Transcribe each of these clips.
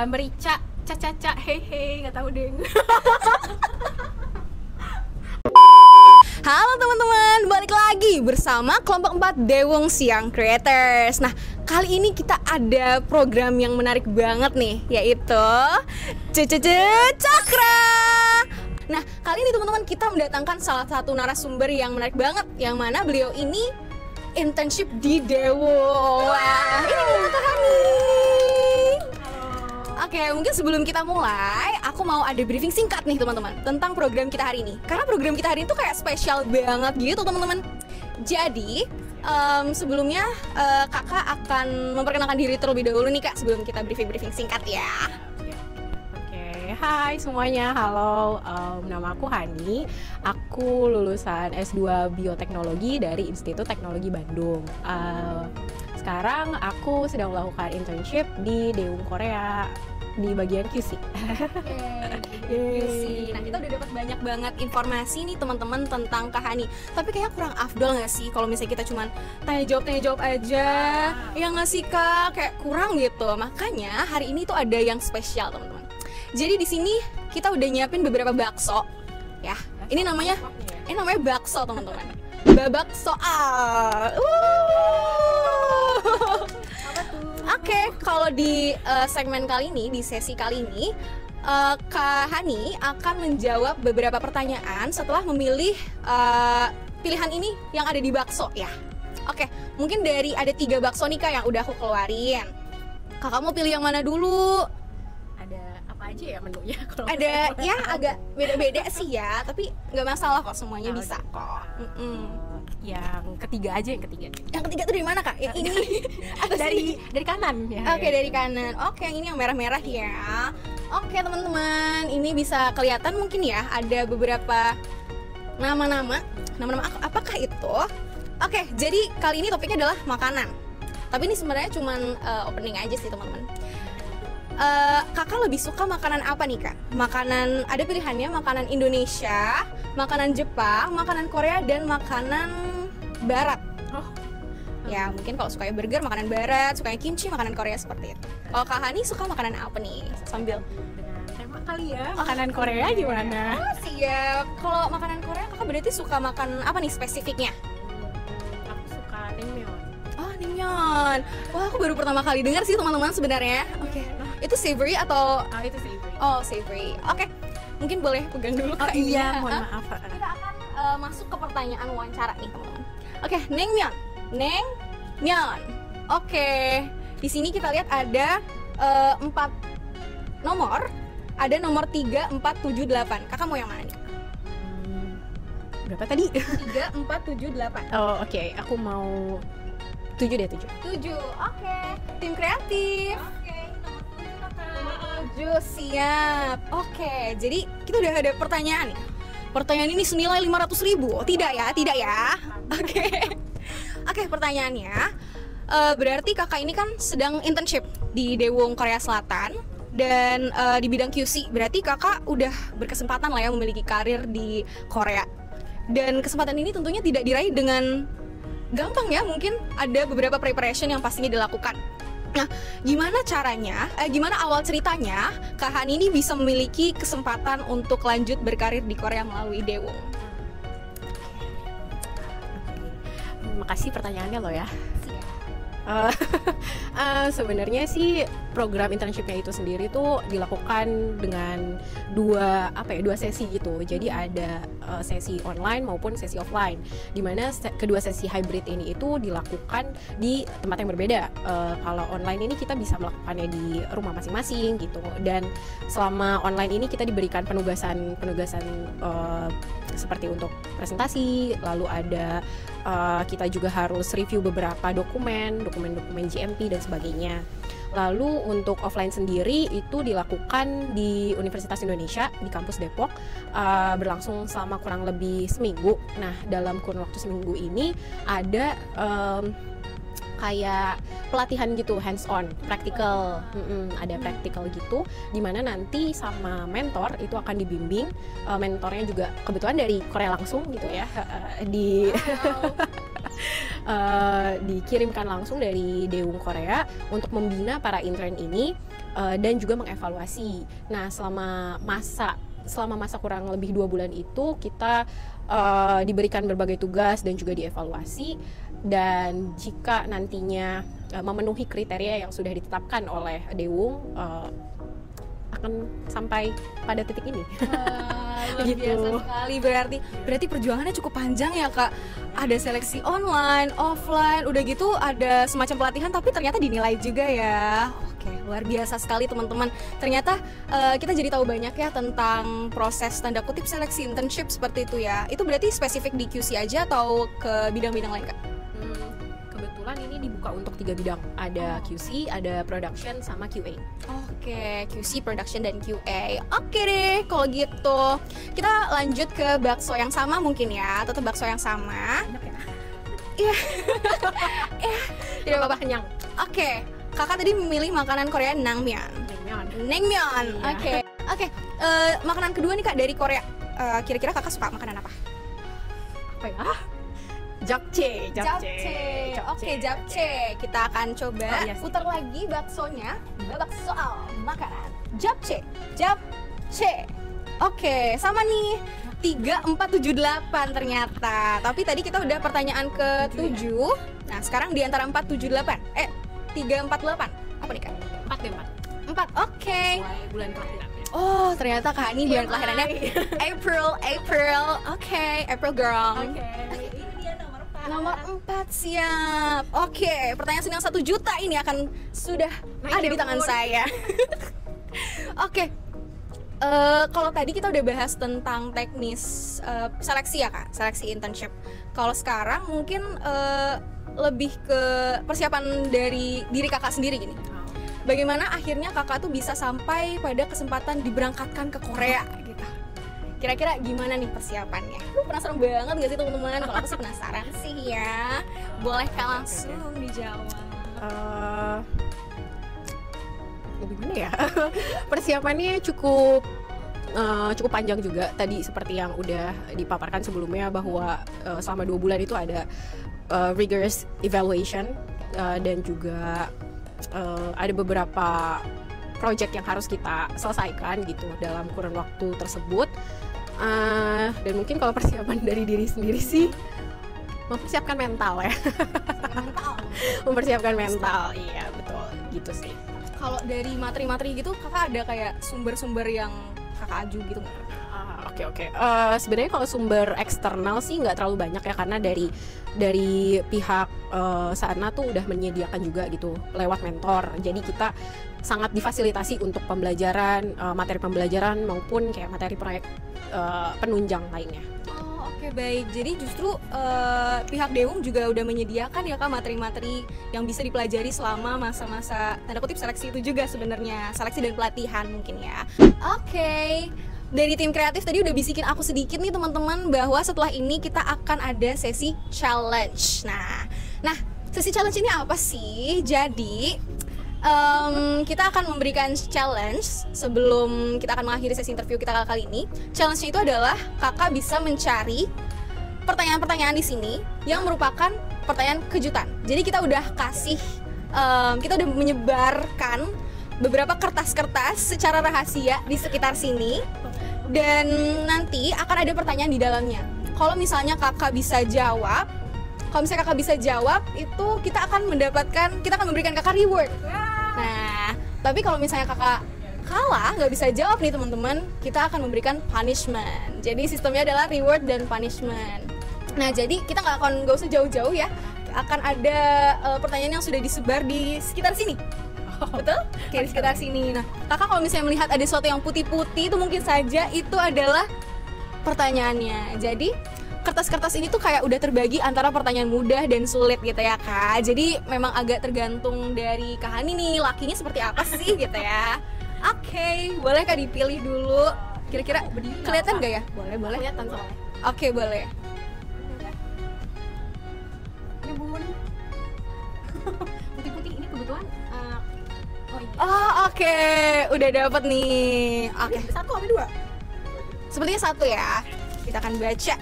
Merica, caca, hehe, nggak tahu deh. Halo teman-teman, balik lagi bersama kelompok 4 Dewong Siang Creators. Nah, kali ini kita ada program yang menarik banget nih, yaitu Cakra. Nah, kali ini teman-teman kita mendatangkan salah satu narasumber yang menarik banget, yang mana beliau ini internship di Dewong. Wah, ini dia Kak Hani. Oke, mungkin sebelum kita mulai, aku mau ada briefing singkat nih teman-teman tentang program kita hari ini. Karena program kita hari ini tuh kayak spesial banget gitu teman-teman. Jadi, sebelumnya kakak akan memperkenalkan diri terlebih dahulu nih kak, sebelum kita briefing singkat ya. Oke, hai semuanya, halo, nama aku Hani. Aku lulusan S2 Bioteknologi dari Institut Teknologi Bandung. Sekarang aku sedang melakukan internship di Daewoo Korea di bagian QC. QC. Nah, kita udah dapat banyak banget informasi nih teman-teman tentang Kak Hani. Tapi kayaknya kurang afdol nggak sih kalau misalnya kita cuman tanya jawab aja? Ya nggak sih kak? Kayak kurang gitu. Makanya hari ini tuh ada yang spesial teman-teman. Jadi di sini kita udah nyiapin beberapa bakso. Ya, ini namanya bakso teman-teman. Babak soal. Oke, kalau di segmen kali ini, di sesi kali ini, Kak Hani akan menjawab beberapa pertanyaan setelah memilih pilihan ini yang ada di bakso ya. Oke, mungkin dari ada 3 bakso nih kak yang udah aku keluarin. Kakak mau pilih yang mana dulu? Ada apa aja ya menunya? Kalau Ada ya agak beda-beda sih ya, tapi nggak masalah kok, semuanya bisa gitu. kok. Yang ketiga aja, yang ketiga. Yang ketiga tuh dari mana kak? Yang ini atau dari kanan ya. Oke, dari kanan. Oke, yang ini yang merah-merah ya. Oke teman-teman, ini bisa kelihatan mungkin ya ada beberapa nama-nama apakah itu? Oke, jadi kali ini topiknya adalah makanan. Tapi ini sebenarnya cuman opening aja sih teman-teman. Kakak lebih suka makanan apa nih kak? Makanan, ada pilihannya makanan Indonesia, makanan Jepang, makanan Korea, dan makanan Barat. Ya mungkin kalau sukanya burger, makanan Barat, sukanya kimchi, makanan Korea seperti itu. Kalau Kak Hani suka makanan apa nih? Sambil Dengan tema kali ya, makanan Korea gimana? Oh siap. Kalau makanan Korea kakak berarti suka makan apa nih spesifiknya? Aku suka naengmyeon. Oh naengmyeon. Wah aku baru pertama kali dengar sih teman-teman sebenarnya. Oke. Itu savory atau? Oh itu savory. Oh savory. Oke. Mungkin boleh pegang dulu kak. Iya, mohon maaf. Kita akan masuk ke pertanyaan wawancara nih teman-teman. Oke, naengmyeon. Oke. Di sini kita lihat ada 4 nomor. Ada nomor 3, 4, 7, 8. Kakak mau yang mana nih? Berapa tadi? 3, 4, 7, 8. Oh oke, aku mau 7 deh, 7. 7. Oke. Tim kreatif. Oke, nomor 7 siap. Oke, jadi kita udah ada pertanyaan nih. Pertanyaan ini senilai 500.000. Tidak ya. Oke, pertanyaannya berarti kakak ini kan sedang internship di Daewoo Korea Selatan dan di bidang QC. Berarti kakak udah berkesempatan lah ya memiliki karir di Korea. Dan kesempatan ini tentunya tidak diraih dengan gampang ya, mungkin ada beberapa preparation yang pastinya dilakukan. Nah, gimana caranya, gimana awal ceritanya Kak Hani ini bisa memiliki kesempatan untuk lanjut berkarir di Korea melalui Daewoo? Makasih pertanyaannya lo ya. Sebenarnya sih program internshipnya itu sendiri tuh dilakukan dengan dua sesi gitu. Jadi ada sesi online maupun sesi offline. Dimana kedua sesi hybrid ini itu dilakukan di tempat yang berbeda. Kalau online ini kita bisa melakukannya di rumah masing-masing gitu. Dan selama online ini kita diberikan penugasan seperti untuk presentasi, lalu ada kita juga harus review beberapa dokumen GMP dan sebagainya. Lalu untuk offline sendiri itu dilakukan di Universitas Indonesia di kampus Depok, berlangsung selama kurang lebih seminggu. Nah dalam kurun waktu seminggu ini ada kayak pelatihan gitu, hands on, practical, ada practical gitu, dimana nanti sama mentor itu akan dibimbing. Mentornya juga kebetulan dari Korea langsung gitu ya, dikirimkan langsung dari Daewoo Korea untuk membina para intern ini dan juga mengevaluasi. Nah, selama masa kurang lebih 2 bulan itu kita diberikan berbagai tugas dan juga dievaluasi, dan jika nantinya memenuhi kriteria yang sudah ditetapkan oleh Dewung, akan sampai pada titik ini. Luar biasa sekali, berarti perjuangannya cukup panjang ya Kak. Ada seleksi online, offline, udah gitu ada semacam pelatihan tapi ternyata dinilai juga ya. Oke, luar biasa sekali teman-teman. Ternyata kita jadi tahu banyak ya tentang proses tanda kutip seleksi internship seperti itu ya. Itu berarti spesifik di QC aja atau ke bidang-bidang lain Kak? Kebetulan ini dibuka untuk 3 bidang. Ada QC, ada production, sama QA. Oke, QC, production, dan QA. Oke deh, kalau gitu kita lanjut ke bakso yang sama mungkin ya. Tetap bakso yang sama. Enak ya? Iya. Tidak apa-apa, kenyang. Oke, kakak tadi memilih makanan Korea naengmyeon. Naengmyeon. Iya. Oke. Makanan kedua nih Kak dari Korea. Kira-kira kakak suka makanan apa? Apa ya? Japchae. Oke, japchae. Kita akan coba yes. putar lagi baksonya. Babak soal makanan. Japchae. Oke, sama nih. 3478 ternyata. Tapi tadi kita udah pertanyaan ke-7. Nah, sekarang di antara 478. 348. Apa nih Kak? 4. Oke. Mulai bulan kelahiran. Oh, ternyata Kak ini bulan kelahirannya April. Oke, April girl. Nomor 4 siap. Oke, pertanyaan senilai 1 juta ini akan sudah ada di tangan saya. Oke. Kalau tadi kita udah bahas tentang teknis seleksi ya Kak, seleksi internship. Kalau sekarang mungkin lebih ke persiapan dari diri kakak sendiri gini. Bagaimana akhirnya kakak tuh bisa sampai pada kesempatan diberangkatkan ke Korea gitu. Kira-kira gimana nih persiapannya? Penasaran banget gak sih teman-teman? Kalau aku sih penasaran sih ya. Boleh Kak langsung dijawab. Gimana ya? Persiapannya cukup panjang juga. Tadi seperti yang udah dipaparkan sebelumnya bahwa selama 2 bulan itu ada rigorous evaluation dan juga ada beberapa project yang harus kita selesaikan gitu dalam kurun waktu tersebut. Dan mungkin kalau persiapan dari diri sendiri sih mempersiapkan mental ya. Mempersiapkan mental, iya betul gitu sih. Kalau dari materi-materi gitu kakak ada kayak sumber-sumber yang kakak aju gitu nggak? Oke. Sebenarnya kalau sumber eksternal sih nggak terlalu banyak ya, karena dari pihak sana tuh udah menyediakan juga gitu lewat mentor. Jadi kita sangat difasilitasi untuk pembelajaran, materi pembelajaran maupun kayak materi proyek penunjang lainnya. Oh, oke, baik. Jadi justru pihak Dewung juga udah menyediakan ya Kak materi-materi yang bisa dipelajari selama masa-masa tanda kutip seleksi itu juga sebenarnya, seleksi dan pelatihan mungkin ya. Oke. Dari tim kreatif tadi udah bisikin aku sedikit nih teman-teman bahwa setelah ini kita akan ada sesi challenge. Nah, sesi challenge ini apa sih? Jadi kita akan memberikan challenge sebelum kita akan mengakhiri sesi interview kita kali ini. Challenge-nya itu adalah kakak bisa mencari pertanyaan-pertanyaan di sini yang merupakan pertanyaan kejutan. Jadi kita udah kita udah menyebarkan beberapa kertas-kertas secara rahasia di sekitar sini, dan nanti akan ada pertanyaan di dalamnya. Kalau misalnya kakak bisa jawab, itu kita akan memberikan kakak reward. Nah, tapi kalau misalnya kakak kalah, nggak bisa jawab nih teman-teman, kita akan memberikan punishment. Jadi sistemnya adalah reward dan punishment. Nah, jadi kita nggak usah jauh-jauh ya. Akan ada pertanyaan yang sudah disebar di sekitar sini. Betul? Oke, di sekitar sini. Nah, kakak kalau misalnya melihat ada sesuatu yang putih-putih itu mungkin saja itu adalah pertanyaannya. Jadi kertas-kertas ini tuh kayak udah terbagi antara pertanyaan mudah dan sulit gitu ya Kak. Jadi memang agak tergantung dari Kak Hani nih, lakinya seperti apa sih gitu ya. Oke, boleh Kak dipilih dulu. Kira-kira kelihatan nggak ya? Boleh. Kelihatan soalnya. Oke, boleh. Ini bun. Putih-putih ini kebetulan. Oh, oke. Udah dapet nih. Oke. 1 apa 2? Sepertinya 1 ya. Kita akan baca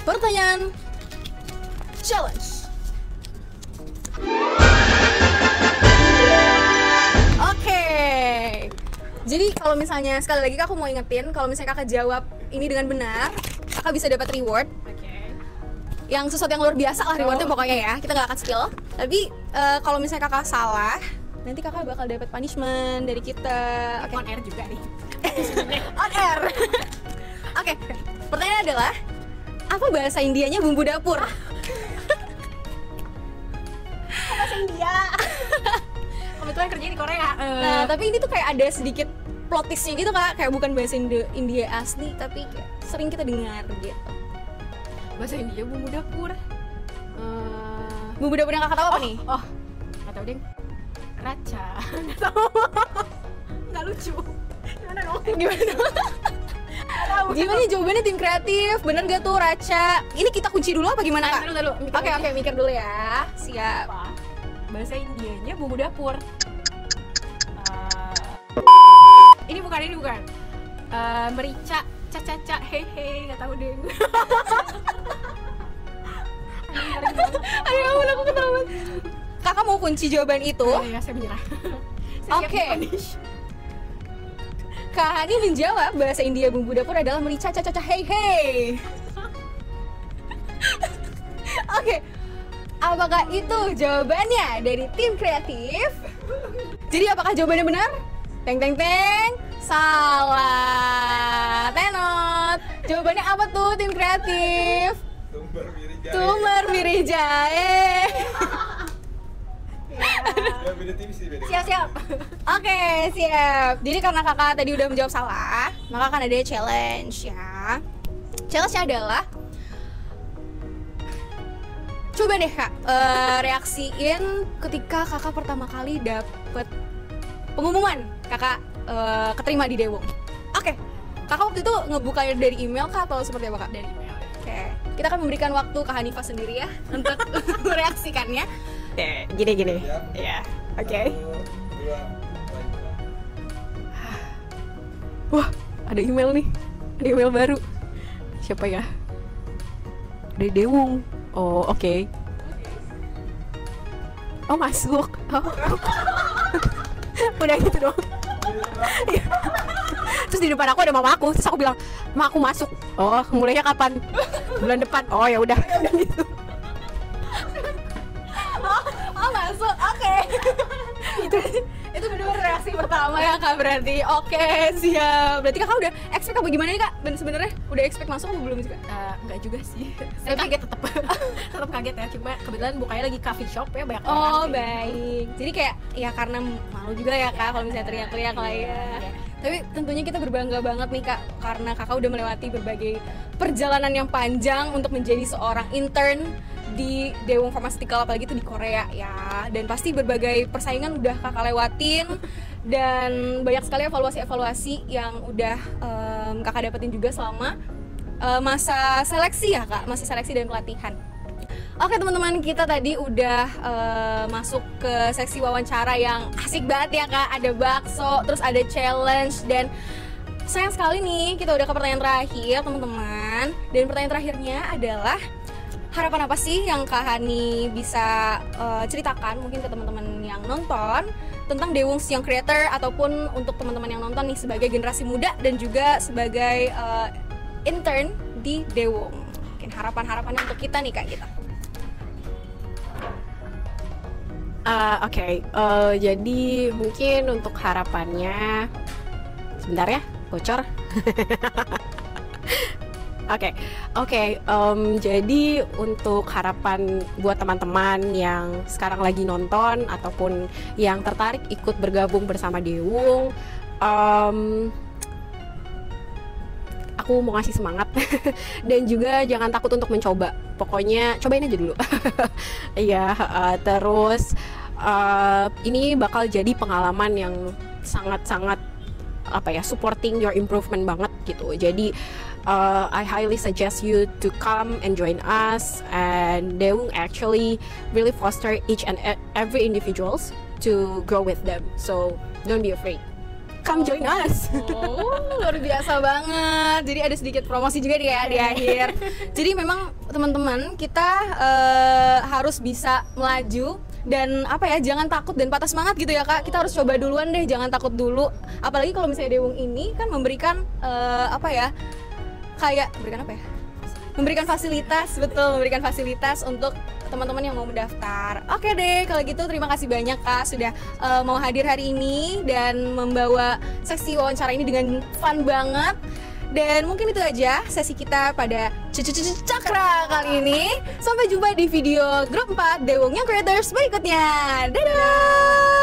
pertanyaan challenge. Jadi kalau misalnya sekali lagi aku mau ingetin, kalau misalnya kakak jawab ini dengan benar, kakak bisa dapat reward. Yang sesuatu yang luar biasa lah rewardnya pokoknya ya. Kita nggak akan skill. Tapi kalau misalnya kakak salah, nanti kakak bakal dapat punishment dari kita. Okay. On air juga nih. On air. Oke. Pertanyaan adalah, apa bahasa Indianya bumbu dapur? Bahasa India. Kebetulan kerja di Korea. Nah, tapi ini tuh kayak ada sedikit plot twist-nya gitu kak, kayak bukan bahasa India asli, tapi kayak sering kita dengar gitu. Bahasa India bumbu dapur. Bumbu dapur yang kakak tahu apa nih? Oh, nggak tahu deh. Raca. Nggak tahu. Nggak lucu. Gimana dong? Gimana jawabannya tim kreatif? Bener gak tuh Raca? Ini kita kunci dulu apa gimana kak? Dulu. Oke, mikir dulu ya. Siap. Apa? Bahasa Indianya bumbu dapur. Ini bukan. Merica, caca, hehe, nggak tahu deh. Aduh, ampun aku ketawa. Kakak mau kunci jawaban itu? Oh ya, saya menyerah. Oke. Kak Hani menjawab bahasa India bumbu dapur adalah merica, caca, hehe. Oke. Apakah itu jawabannya dari tim kreatif? Jadi apakah jawabannya benar? Teng teng teng. Salah. Tenot. Jawabannya apa tuh tim kreatif? Tumor mirijae. Siap. Oke, siap. Jadi karena kakak tadi udah menjawab salah, maka akan ada challenge ya. Challenge-nya adalah, coba deh kak, reaksiin ketika kakak pertama kali dapet pengumuman kakak keterima di Dewong. Oke, kakak waktu itu ngebukanya dari email kak atau seperti apa kak? Dari email. Oke, kita akan memberikan waktu ke Hanifah sendiri ya untuk mereaksikannya. Gini. Ya. Oke. Wah, ada email nih. Ada email baru. Siapa ya? Dari Dewung. Oh, oke. Oh, masuk. Oh. Udah gitu dong. Terus di depan aku ada mama aku, terus aku bilang, "Ma, aku masuk." Oh, mulainya kapan? Bulan depan. Oh, ya udah gitu. Oh masuk, oke. Itu benar-benar reaksi pertama ya kak berarti. Oke, siap. Berarti kakak udah expect apa gimana nih kak? Dan sebenarnya udah expect masuk atau belum juga? Enggak juga sih. Saya kaget tetap. Tetap kaget ya. Cuma kebetulan bukanya lagi coffee shop ya, banyak orang. Oh baik. Jadi kayak ya karena malu juga ya kak kalau misalnya teriak-teriak lah ya. Tapi tentunya kita berbangga banget nih kak, karena kakak udah melewati berbagai perjalanan yang panjang untuk menjadi seorang intern di Dewong Pharmaceutical, apalagi itu di Korea ya. Dan pasti berbagai persaingan udah kakak lewatin, dan banyak sekali evaluasi-evaluasi yang udah kakak dapetin juga selama masa seleksi ya kak, masa seleksi dan pelatihan. Oke teman-teman, kita tadi udah masuk ke seksi wawancara yang asik banget ya kak. Ada bakso, terus ada challenge, dan sayang sekali nih kita udah ke pertanyaan terakhir teman-teman. Dan pertanyaan terakhirnya adalah, harapan apa sih yang Kak Hani bisa ceritakan mungkin ke teman-teman yang nonton tentang Dewung Young Creator, ataupun untuk teman-teman yang nonton nih sebagai generasi muda dan juga sebagai intern di Dewung. Mungkin harapan-harapannya untuk kita nih kak kita. Oke, jadi mungkin untuk harapannya, sebentar ya, bocor. Oke, jadi untuk harapan buat teman-teman yang sekarang lagi nonton ataupun yang tertarik ikut bergabung bersama Dewung, aku mau ngasih semangat dan juga jangan takut untuk mencoba. Pokoknya cobain aja dulu. Iya, terus ini bakal jadi pengalaman yang sangat-sangat supporting your improvement banget gitu. Jadi I highly suggest you to come and join us, and Dewung actually really foster each and every individuals to grow with them. So don't be afraid. Come join us. Oh, luar biasa banget. Jadi ada sedikit promosi juga nih ya di akhir. Jadi memang teman-teman kita harus bisa melaju dan apa ya, jangan takut dan patah semangat gitu ya Kak. Kita harus coba duluan deh, jangan takut dulu. Apalagi kalau misalnya Dewung ini kan memberikan apa ya, kayak memberikan apa ya? Memberikan fasilitas, betul, memberikan fasilitas untuk teman-teman yang mau mendaftar. Oke deh, kalau gitu terima kasih banyak Kak sudah mau hadir hari ini dan membawa sesi wawancara ini dengan fun banget. Dan mungkin itu aja sesi kita pada Cakra kali ini. Sampai jumpa di video grup 4 Dewung Young Creators berikutnya. Dadah!